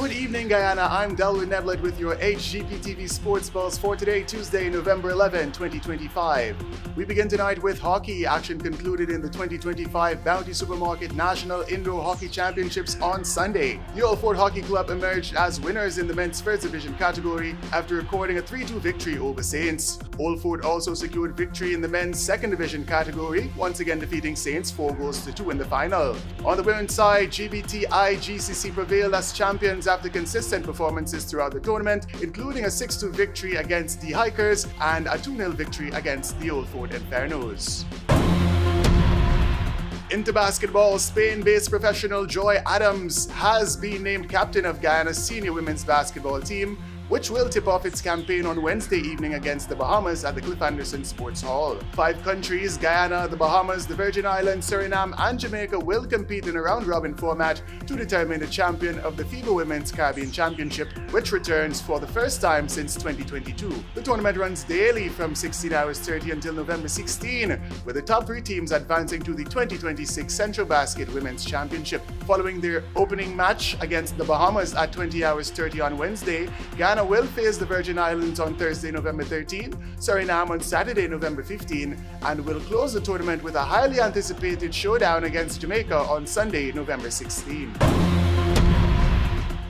Good evening, Guyana. I'm Delwin Neblett with your HGPTV Sports Pulse for today, Tuesday, November 11, 2025. We begin tonight with hockey. Action concluded in the 2025 Bounty Supermarket National Indoor Hockey Championships on Sunday. The Old Fort Hockey Club emerged as winners in the men's first division category after recording a 3-2 victory over Saints. Old Fort also secured victory in the men's second division category, once again defeating Saints 4-2 in the final. On the women's side, GBTI GCC prevailed as champions after consistent performances throughout the tournament, including a 6-2 victory against the Hikers and a 2-0 victory against the Old Fort Infernos. Into basketball, Spain-based professional Joy Adams has been named captain of Guyana's senior women's basketball team, which will tip off its campaign on Wednesday evening against the Bahamas at the Cliff Anderson Sports Hall. 5 countries, Guyana, the Bahamas, the Virgin Islands, Suriname, and Jamaica will compete in a round-robin format to determine the champion of the FIBA Women's Caribbean Championship, which returns for the first time since 2022. The tournament runs daily from 16 hours 30 until November 16, with the top 3 teams advancing to the 2026 Central Basket Women's Championship. Following their opening match against the Bahamas at 20 hours 30 on Wednesday, Guyana will face the Virgin Islands on Thursday, November 13, Suriname on Saturday, November 15, and will close the tournament with a highly anticipated showdown against Jamaica on Sunday, November 16.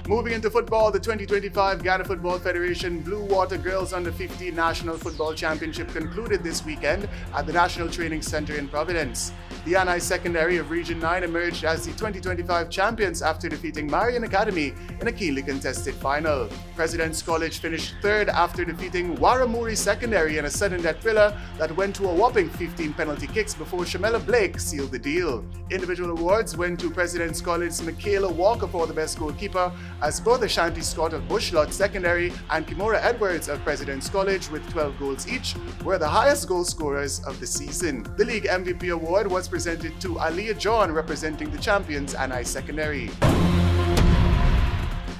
Moving into football, the 2025 Ghana Football Federation Blue Water Girls Under-15 National Football Championship concluded this weekend at the National Training Center in Providence. The Anai Secondary of Region 9 emerged as the 2025 champions after defeating Marian Academy in a keenly contested final. President's College finished third after defeating Waramuri Secondary in a sudden death thriller that went to a whopping 15 penalty kicks before Shamela Blake sealed the deal. Individual awards went to President's College's Michaela Walker for the best goalkeeper, as both Ashanti Scott of Bushlot Secondary and Kimura Edwards of President's College, with 12 goals each, were the highest goal scorers of the season. The league MVP award was presented to Aliyah John, representing the champions Anai Secondary.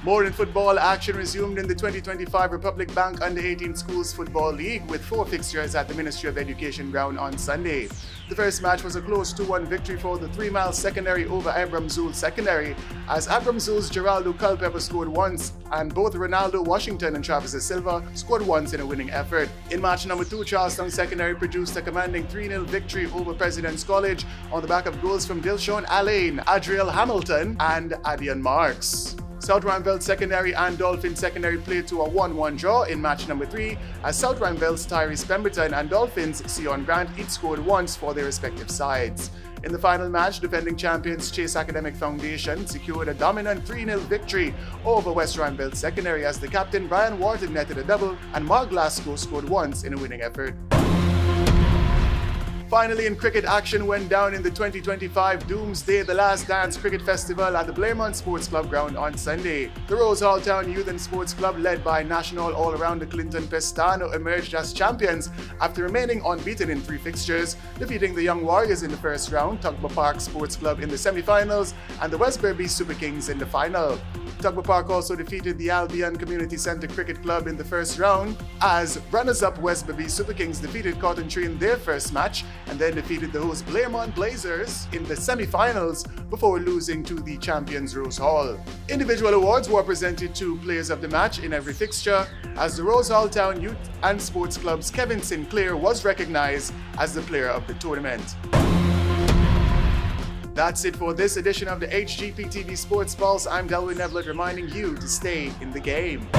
More in football, action resumed in the 2025 Republic Bank Under-18 Schools Football League with 4 fixtures at the Ministry of Education ground on Sunday. The first match was a close 2-1 victory for the 3 Mile Secondary over Abram Zul Secondary, as Abram Zul's Geraldo Culpepper scored once and both Ronaldo Washington and Travis Silva scored once in a winning effort. In match number 2, Charlestown Secondary produced a commanding 3-0 victory over President's College on the back of goals from Dilshon Alain, Adriel Hamilton, and Adian Marks. South Randveld Secondary and Dolphin Secondary played to a 1-1 draw in match number 3, as South Randveld's Tyrese Pemberton and Dolphins' Sion Grant each scored once for their respective sides. In the final match, defending champions Chase Academic Foundation secured a dominant 3-0 victory over West Randveld Secondary, as the captain Brian Wharton netted a double and Mark Glasgow scored once in a winning effort. Finally, in cricket, action went down in the 2025 Doomsday The Last Dance Cricket Festival at the Blairmont Sports Club ground on Sunday. The Rose Hall Town Youth and Sports Club, led by national all-rounder Clinton Pestano, emerged as champions after remaining unbeaten in 3 fixtures, defeating the Young Warriors in the first round, Tugba Park Sports Club in the semi-finals, and the West Berbice Super Kings in the final. Tugba Park also defeated the Albion Community Centre Cricket Club in the first round, as runners-up West Berbice Super Kings defeated Cotton Tree in their first match, and then defeated the host Blairmont Blazers in the semi-finals before losing to the champions Rose Hall. Individual awards were presented to players of the match in every fixture, as the Rose Hall Town Youth and Sports Club's Kevin Sinclair was recognized as the player of the tournament. That's it for this edition of the HGPTV Sports Pulse. I'm Delwin Neblett, reminding you to stay in the game.